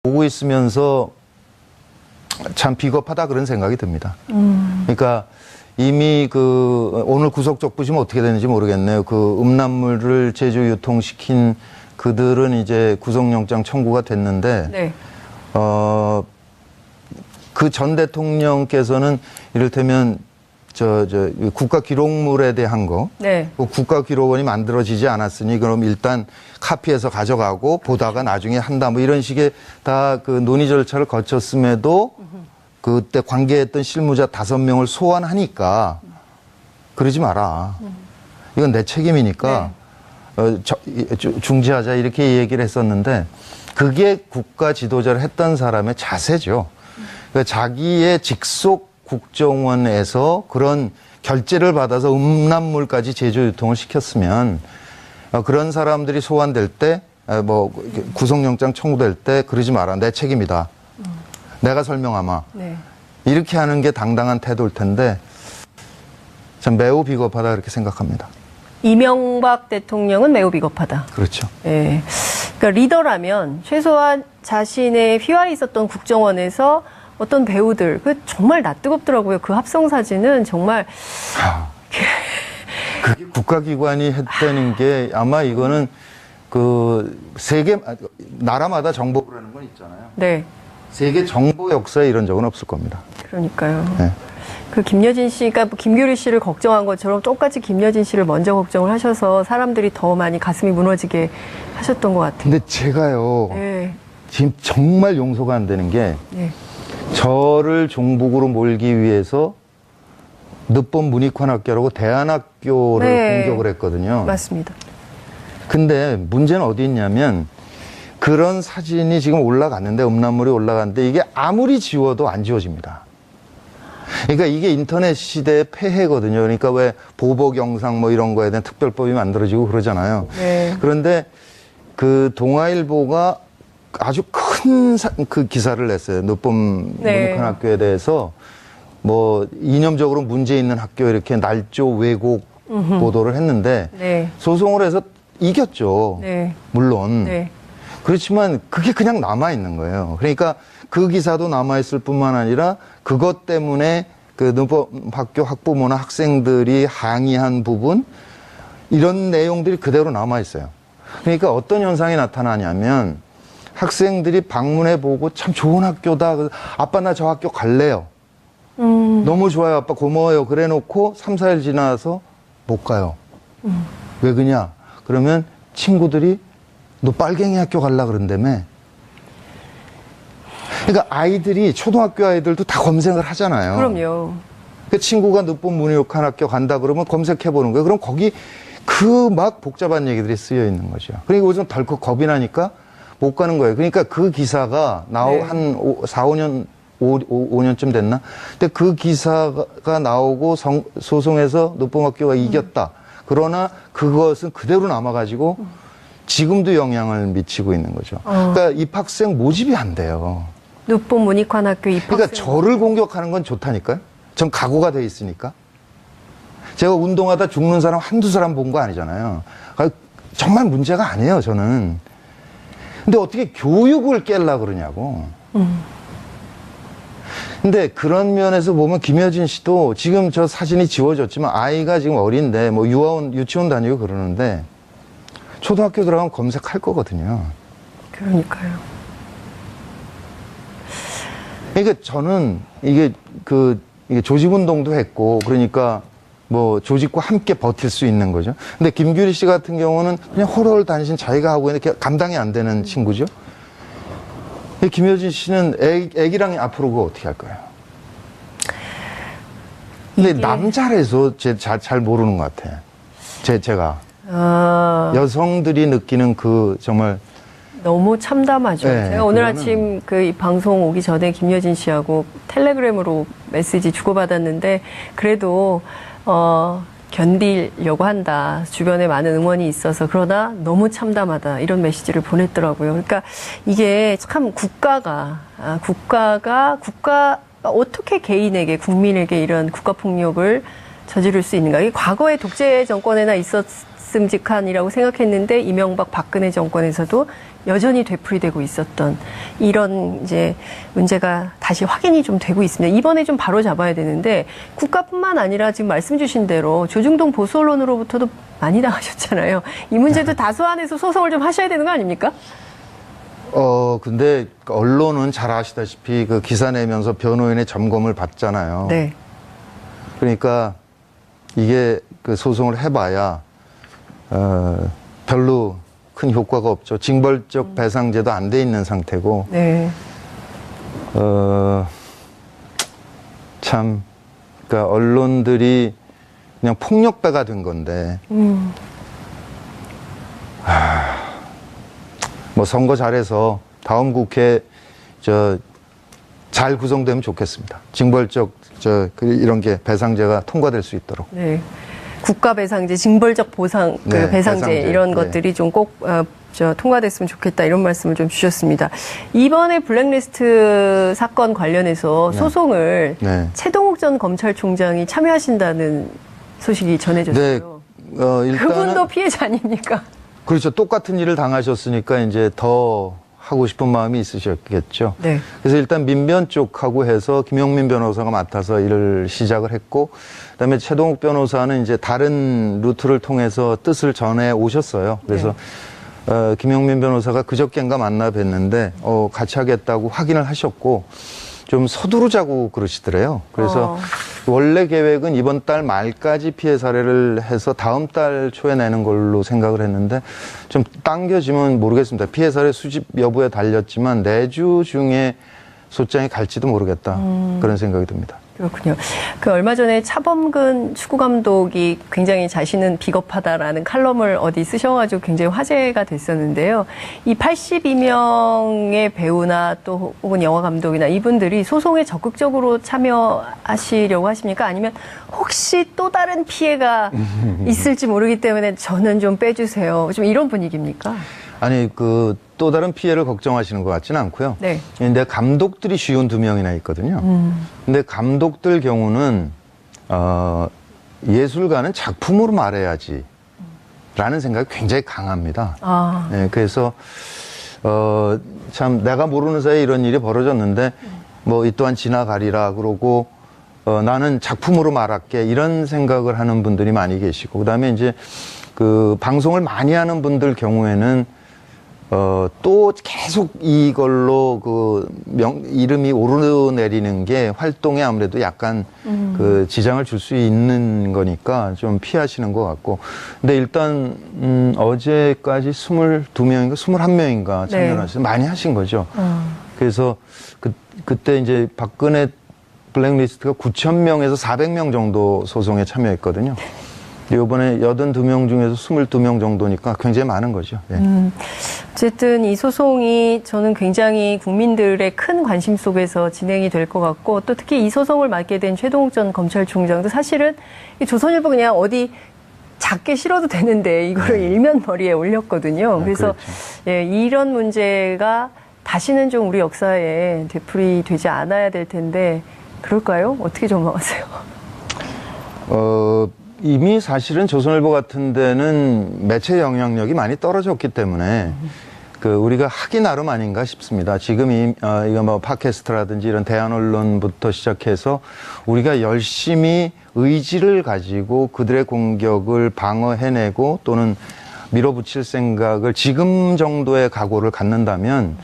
보고 있으면서 참 비겁하다 그런 생각이 듭니다. 그러니까 이미 오늘 구속적 부심은 어떻게 되는지 모르겠네요. 음란물을 제조 유통시킨 그들은 이제 구속영장 청구가 됐는데, 네. 그 전 대통령께서는 이를테면 국가기록물에 대한 거, 네. 국가기록원이 만들어지지 않았으니 그럼 일단 카피해서 가져가고 보다가 나중에 한다 뭐 이런 식의 다 논의 절차를 거쳤음에도 그때 관계했던 실무자 5명을 소환하니까 그러지 마라. 이건 내 책임이니까 중지하자 이렇게 얘기를 했었는데 그게 국가 지도자를 했던 사람의 자세죠. 그러니까 자기의 직속 국정원에서 그런 결재를 받아서 음란물까지 제조 유통을 시켰으면 그런 사람들이 소환될 때 구속영장 청구될 때 그러지 마라. 내 책임이다. 내가 설명하마. 네. 이렇게 하는 게 당당한 태도일 텐데 참 매우 비겁하다 그렇게 생각합니다. 이명박 대통령은 매우 비겁하다. 그렇죠. 네. 그러니까 리더라면 최소한 자신의 휘발이 있었던 국정원에서 어떤 배우들, 정말 낯뜨겁더라고요. 그 합성 사진은 정말. 그게 국가기관이 했다는 게 아마 이거는 나라마다 정보부라는 건 있잖아요. 네. 세계 정보 역사에 이런 적은 없을 겁니다. 그러니까요. 네. 김여진 씨가 김규리 씨를 걱정한 것처럼 똑같이 김여진 씨를 먼저 걱정을 하셔서 사람들이 더 많이 가슴이 무너지게 하셨던 것 같아요. 근데 제가요. 네. 지금 정말 용서가 안 되는 게 네. 저를 종북으로 몰기 위해서 늦봄 문익환학교라고 대안학교를 네. 공격을 했거든요. 맞습니다. 근데 문제는 어디 있냐면 그런 사진이 지금 올라갔는데 음란물이 올라갔는데 이게 아무리 지워도 안 지워집니다. 그러니까 이게 인터넷 시대의 폐해거든요. 그러니까 왜 보복 영상 뭐 이런 거에 대한 특별법이 만들어지고 그러잖아요. 네. 그런데 동아일보가 아주 큰 기사를 냈어요. 늦봄 문익환학교에 대해서 뭐 이념적으로 문제 있는 학교 이렇게 날조 왜곡 보도를 했는데 네. 소송을 해서 이겼죠. 네. 물론. 네. 그렇지만 그게 그냥 남아있는 거예요. 그러니까 그 기사도 남아있을 뿐만 아니라 그것 때문에 늦봄학교 학부모나 학생들이 항의한 부분 이런 내용들이 그대로 남아있어요. 그러니까 어떤 현상이 나타나냐면 학생들이 방문해보고 참 좋은 학교다. 아빠 나 저 학교 갈래요. 너무 좋아요. 아빠 고마워요. 그래 놓고 3, 4일 지나서 못 가요. 왜 그러냐? 그러면 친구들이 너 빨갱이 학교 갈라 그런다며. 그러니까 아이들이 초등학교 아이들도 다 검색을 하잖아요. 그럼요. 그 친구가 늦봄 문익환학교 간다 그러면 검색해보는 거예요. 그럼 거기 막 복잡한 얘기들이 쓰여 있는 거죠. 그러니까 우선 덜컥 겁이 나니까 못 가는 거예요. 그러니까 그 기사가 네. 한 4, 5년, 5년쯤 됐나? 근데 그 기사가 나오고 소송에서 늦봄학교가 이겼다. 그러나 그것은 그대로 남아가지고 지금도 영향을 미치고 있는 거죠. 그러니까 입학생 모집이 안 돼요. 늦봄 문익환학교 입학생. 그러니까 저를 공격하는 건 좋다니까요. 전 각오가 돼 있으니까. 제가 운동하다 죽는 사람 한두 사람 본 거 아니잖아요. 그러니까 정말 문제가 아니에요, 저는. 근데 어떻게 교육을 깨려고 그러냐고. 근데 그런 면에서 보면 김여진 씨도 지금 저 사진이 지워졌지만 아이가 지금 어린데 뭐 유치원 다니고 그러는데 초등학교 들어가면 검색할 거거든요. 그러니까요. 그러니까 저는 이게 조직운동도 했고 그러니까 뭐 조직과 함께 버틸 수 있는 거죠. 근데 김규리 씨 같은 경우는 그냥 홀홀 단신 자기가 하고 있는 게 감당이 안 되는 친구죠. 김여진 씨는 애기랑 앞으로 그거 어떻게 할 거예요? 근데 남자라서 잘 모르는 것 같아. 제가. 여성들이 느끼는 정말. 너무 참담하죠. 네, 제가 오늘 아침 이 방송 오기 전에 김여진 씨하고 텔레그램으로 메시지 주고받았는데 그래도 견디려고 한다. 주변에 많은 응원이 있어서 그러나 너무 참담하다. 이런 메시지를 보냈더라고요. 그러니까 이게 참 국가가 어떻게 개인에게 국민에게 이런 국가폭력을 저지를 수 있는가? 이게 과거의 독재 정권에나 있었음직한이라고 생각했는데 이명박 박근혜 정권에서도 여전히 되풀이되고 있었던 이런 이제 문제가 다시 확인이 좀 되고 있습니다. 이번에 좀 바로 잡아야 되는데 국가뿐만 아니라 지금 말씀 주신 대로 조중동 보수 언론으로부터도 많이 당하셨잖아요. 이 문제도 다소안에서 소송을 좀 하셔야 되는 거 아닙니까? 근데 언론은 잘 아시다시피 그 기사 내면서 변호인의 점검을 받잖아요. 네. 그러니까 이게 그 소송을 해봐야 별로 큰 효과가 없죠. 징벌적 배상제도 안 돼 있는 상태고. 네. 참, 그러니까 언론들이 그냥 폭력배가 된 건데. 뭐 선거 잘해서 다음 국회 잘 구성되면 좋겠습니다. 징벌적 이런 게 배상제가 통과될 수 있도록. 네. 국가 배상제, 징벌적 보상, 네, 배상제 이런 네. 것들이 좀 꼭 통과됐으면 좋겠다 이런 말씀을 좀 주셨습니다. 이번에 블랙리스트 사건 관련해서 소송을 네. 최동욱 전 검찰총장이 참여하신다는 소식이 전해졌어요. 네. 그분도 피해자 아닙니까? 그렇죠. 똑같은 일을 당하셨으니까 이제 더 하고 싶은 마음이 있으셨겠죠. 네. 그래서 일단 민변 쪽하고 해서 김용민 변호사가 맡아서 일을 시작을 했고, 그다음에 최동욱 변호사는 이제 다른 루트를 통해서 뜻을 전해 오셨어요. 그래서 김용민 변호사가 그저께인가 만나 뵀는데 같이 하겠다고 확인을 하셨고 좀 서두르자고 그러시더래요. 그래서 원래 계획은 이번 달 말까지 피해 사례를 해서 다음 달 초에 내는 걸로 생각을 했는데 좀 당겨지면 모르겠습니다. 피해 사례 수집 여부에 달렸지만 내주 중에 소장이 갈지도 모르겠다. 그런 생각이 듭니다. 그렇군요. 그 얼마 전에 차범근 축구감독이 굉장히 자신은 비겁하다라는 칼럼을 어디 쓰셔가지고 굉장히 화제가 됐었는데요. 이 82명의 배우나 또 혹은 영화 감독이나 이분들이 소송에 적극적으로 참여하시려고 하십니까? 아니면 혹시 또 다른 피해가 있을지 모르기 때문에 저는 좀 빼주세요. 좀 이런 분위기입니까? 아니 또 다른 피해를 걱정하시는 것 같지는 않고요. 네. 근데 감독들이 52명이나 있거든요. 근데 감독들 경우는 예술가는 작품으로 말해야지 라는 생각이 굉장히 강합니다. 네, 그래서 참 내가 모르는 사이에 이런 일이 벌어졌는데 뭐 이 또한 지나가리라 그러고 나는 작품으로 말할게 이런 생각을 하는 분들이 많이 계시고 그다음에 이제 그 방송을 많이 하는 분들 경우에는 또 계속 이걸로 이름이 오르내리는 게 활동에 아무래도 약간 그 지장을 줄 수 있는 거니까 좀 피하시는 것 같고. 근데 일단, 어제까지 22명인가 21명인가 참여를 하셔서 많이 하신 거죠. 그래서 그때 이제 박근혜 블랙리스트가 9,000명에서 400명 정도 소송에 참여했거든요. 이번에 82명 중에서 22명 정도니까 굉장히 많은 거죠. 네. 어쨌든 이 소송이 저는 굉장히 국민들의 큰 관심 속에서 진행이 될 것 같고 또 특히 이 소송을 맡게 된 최동욱 전 검찰총장도 사실은 이 조선일보 그냥 어디 작게 실어도 되는데 이거를 일면 머리에 올렸거든요. 그래서 그렇죠. 예, 이런 문제가 다시는 좀 우리 역사에 되풀이되지 않아야 될 텐데 그럴까요? 어떻게 전망하세요? 이미 사실은 조선일보 같은 데는 매체 영향력이 많이 떨어졌기 때문에 우리가 하기 나름 아닌가 싶습니다. 지금 이거 뭐 팟캐스트라든지 이런 대한 언론부터 시작해서 우리가 열심히 의지를 가지고 그들의 공격을 방어해내고 또는 밀어붙일 생각을 지금 정도의 각오를 갖는다면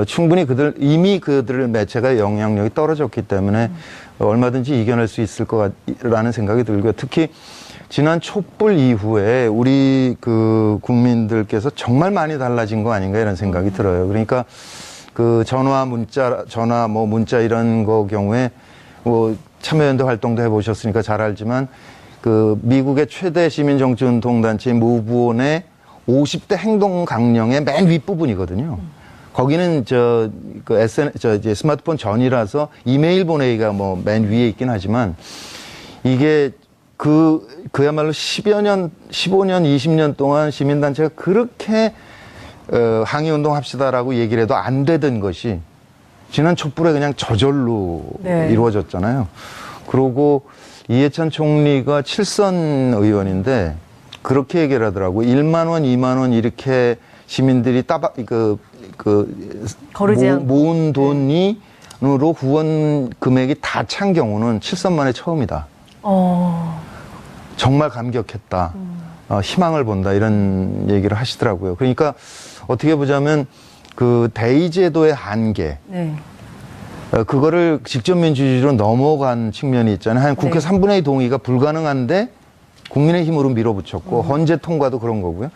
충분히 이미 그들 매체가 영향력이 떨어졌기 때문에 얼마든지 이겨낼 수 있을 거라는 생각이 들고요. 특히 지난 촛불 이후에 우리 국민들께서 정말 많이 달라진 거 아닌가 이런 생각이 들어요. 그러니까 전화 문자 이런 거 경우에 참여연대 활동도 해보셨으니까 잘 알지만 미국의 최대 시민정치운동단체 무브온의 50대 행동 강령의 맨 윗부분이거든요. 거기는 이제 스마트폰 전이라서 이메일 보내기가 맨 위에 있긴 하지만 이게 그야말로 10여 년, 15년, 20년 동안 시민단체가 그렇게 항의운동 합시다라고 얘기를 해도 안 되던 것이 지난 촛불에 그냥 저절로 이루어졌잖아요. 그러고 이해찬 총리가 7선 의원인데 그렇게 얘기를 하더라고요. 1만 원, 2만 원 이렇게 시민들이 거르지 않고. 모은 돈으로 후원 금액이 다 찬 경우는 7선 만에 처음이다. 정말 감격했다. 희망을 본다. 이런 얘기를 하시더라고요. 그러니까 어떻게 보자면 그 대의제도의 한계. 네. 그거를 직접민주주의로 넘어간 측면이 있잖아요. 한 국회 네. 3분의 2 동의가 불가능한데 국민의힘으로 밀어붙였고 헌재 통과도 그런 거고요.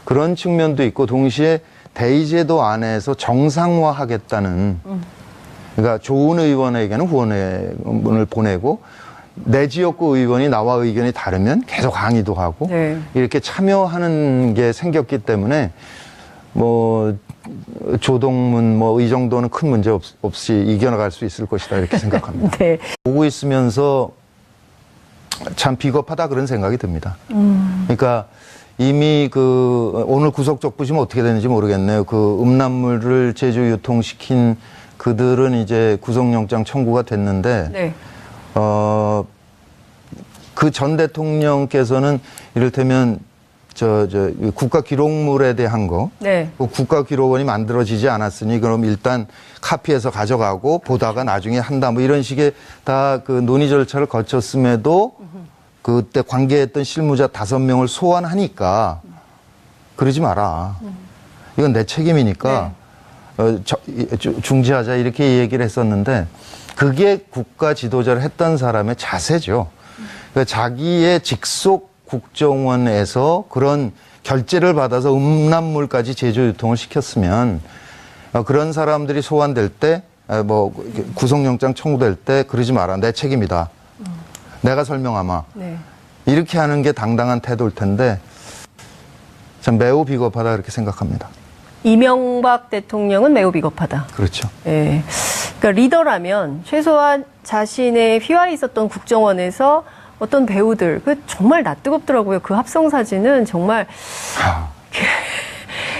그런 측면도 있고 동시에 대의제도 안에서 정상화하겠다는 그러니까 좋은 의원에게는 후원을 보내고 내 지역구 의원이 나와 의견이 다르면 계속 항의도 하고 네. 이렇게 참여하는 게 생겼기 때문에 뭐 조동문 뭐 이 정도는 큰 문제 없이 이겨나갈 수 있을 것이다 이렇게 생각합니다. 네. 보고 있으면서 참 비겁하다 그런 생각이 듭니다. 그러니까 이미 그 오늘 구속적 부심 어떻게 되는지 모르겠네요. 그 음란물을 제조 유통시킨 그들은 이제 구속영장 청구가 됐는데 네. 그 전 대통령께서는 이를테면 국가 기록물에 대한 거, 네. 그 국가 기록원이 만들어지지 않았으니 그럼 일단 카피해서 가져가고 보다가 나중에 한다 뭐 이런 식의 다 그 논의 절차를 거쳤음에도 그때 관계했던 실무자 5명을 소환하니까 그러지 마라. 이건 내 책임이니까 중지하자 이렇게 얘기를 했었는데 그게 국가 지도자를 했던 사람의 자세죠. 그러니까 자기의 직속 국정원에서 그런 결재를 받아서 음란물까지 제조 유통을 시켰으면 그런 사람들이 소환될 때 뭐 구속영장 청구될 때 그러지 마라. 내 책임이다. 내가 설명하마. 네. 이렇게 하는 게 당당한 태도일 텐데 참 매우 비겁하다 그렇게 생각합니다. 이명박 대통령은 매우 비겁하다. 그렇죠. 예. 그러니까 리더라면 최소한 자신의 휘하에 있었던 국정원에서 어떤 배우들, 그 정말 낯뜨겁더라고요. 그 합성 사진은 정말.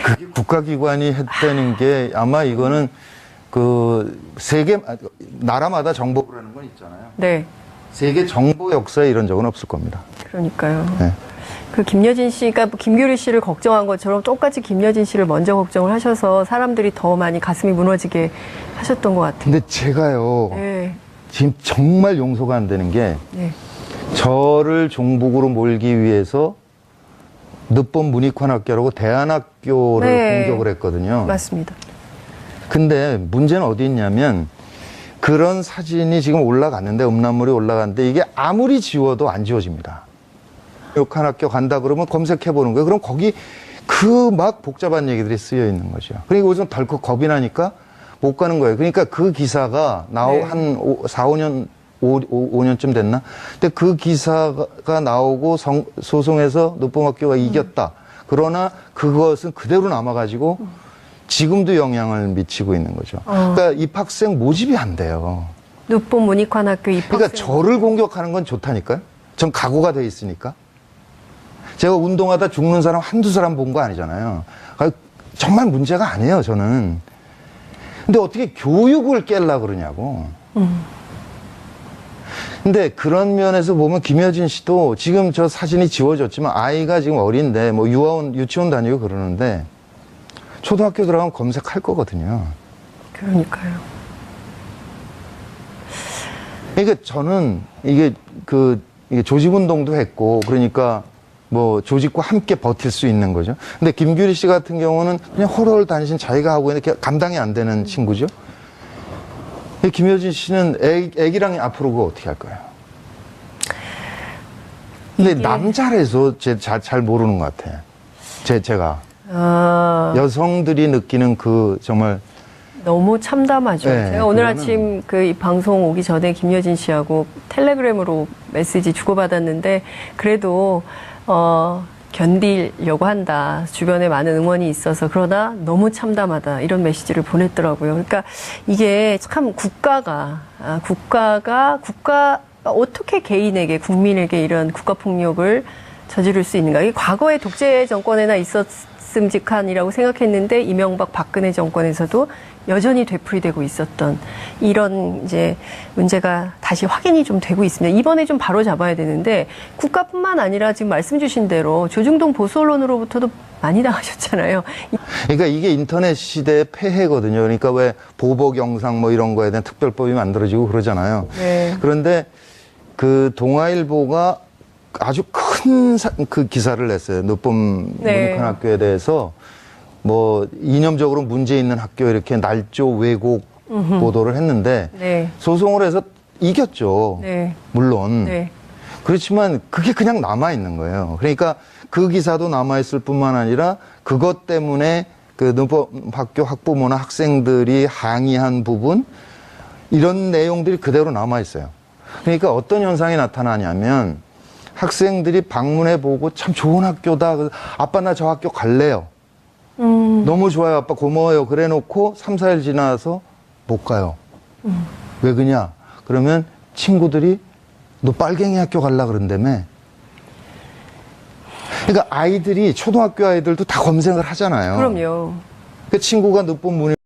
그게 국가기관이 했다는 게 아마 이거는 그 세계, 나라마다 정보부라는 건 있잖아요. 네. 세계 정보 역사에 이런 적은 없을 겁니다. 그러니까요. 네. 그 김여진 씨가 김규리 씨를 걱정한 것처럼 똑같이 김여진 씨를 먼저 걱정을 하셔서 사람들이 더 많이 가슴이 무너지게 하셨던 것 같아요. 근데 제가요, 네. 지금 정말 용서가 안 되는 게 네. 저를 종북으로 몰기 위해서 늦봄 문익환학교라고 대안학교를 네. 공격을 했거든요. 맞습니다. 근데 문제는 어디 있냐면 그런 사진이 지금 올라갔는데 음란물이 올라갔는데 이게 아무리 지워도 안 지워집니다. 욕한학교 간다 그러면 검색해보는 거예요. 그럼 거기 그 막 복잡한 얘기들이 쓰여 있는 거죠. 그러니까 요즘 덜컥 겁이 나니까 못 가는 거예요. 그러니까 그 기사가 네. 한 4, 5년, 5년쯤 됐나? 근데 그 기사가 나오고 소송에서 늦봄학교가 이겼다. 그러나 그것은 그대로 남아가지고 지금도 영향을 미치고 있는 거죠. 그러니까 입학생 모집이 안 돼요. 늦봄 문익환학교 입학생. 그러니까 저를 공격하는 건 좋다니까요. 전 각오가 돼 있으니까. 제가 운동하다 죽는 사람 한두 사람 본 거 아니잖아요. 정말 문제가 아니에요, 저는. 근데 어떻게 교육을 깨려고 그러냐고. 근데 그런 면에서 보면 김여진 씨도 지금 저 사진이 지워졌지만 아이가 지금 어린데 뭐 유치원 다니고 그러는데 초등학교 들어가면 검색할 거거든요. 그러니까요. 그러니까 저는 이게 조직운동도 했고 그러니까 뭐 조직과 함께 버틸 수 있는 거죠. 근데 김규리 씨 같은 경우는 그냥 홀홀 다니신 자기가 하고 있는 감당이 안 되는 친구죠. 김여진 씨는 애기랑 앞으로 그거 어떻게 할 거예요? 근데 남자라서 잘 모르는 것 같아. 제가. 여성들이 느끼는 그 정말 너무 참담하죠. 네, 제가 오늘 그거는... 아침 이 방송 오기 전에 김여진 씨하고 텔레그램으로 메시지 주고받았는데 그래도 견디려고 한다. 주변에 많은 응원이 있어서 그러나 너무 참담하다. 이런 메시지를 보냈더라고요. 그러니까 이게 참 국가가 어떻게 개인에게 국민에게 이런 국가폭력을 저지를 수 있는가. 이게 과거의 독재 정권에나 있었음직한이라고 생각했는데 이명박 박근혜 정권에서도 여전히 되풀이되고 있었던 이런 이제 문제가 다시 확인이 좀 되고 있습니다. 이번에 좀 바로 잡아야 되는데 국가뿐만 아니라 지금 말씀 주신 대로 조중동 보수 언론으로부터도 많이 당하셨잖아요. 그러니까 이게 인터넷 시대의 폐해거든요. 그러니까 왜 보복 영상 뭐 이런 거에 대한 특별법이 만들어지고 그러잖아요. 네. 그런데 그 동아일보가 아주 큰 그 기사를 냈어요. 늦봄 네. 문익환학교에 대해서 뭐 이념적으로 문제 있는 학교 이렇게 날조 왜곡 보도를 했는데 네. 소송을 해서 이겼죠. 네. 물론. 네. 그렇지만 그게 그냥 남아 있는 거예요. 그러니까 그 기사도 남아 있을 뿐만 아니라 그것 때문에 그 늦봄학교 학부모나 학생들이 항의한 부분 이런 내용들이 그대로 남아 있어요. 그러니까 어떤 현상이 나타나냐면 학생들이 방문해 보고 참 좋은 학교다. 아빠 나 저 학교 갈래요. 너무 좋아요. 아빠 고마워요. 그래 놓고 3, 4일 지나서 못 가요. 왜 그러냐? 그러면 친구들이 너 빨갱이 학교 갈라 그런다며. 그러니까 아이들이 초등학교 아이들도 다 검색을 하잖아요. 그럼요. 그 친구가 늦봄 문이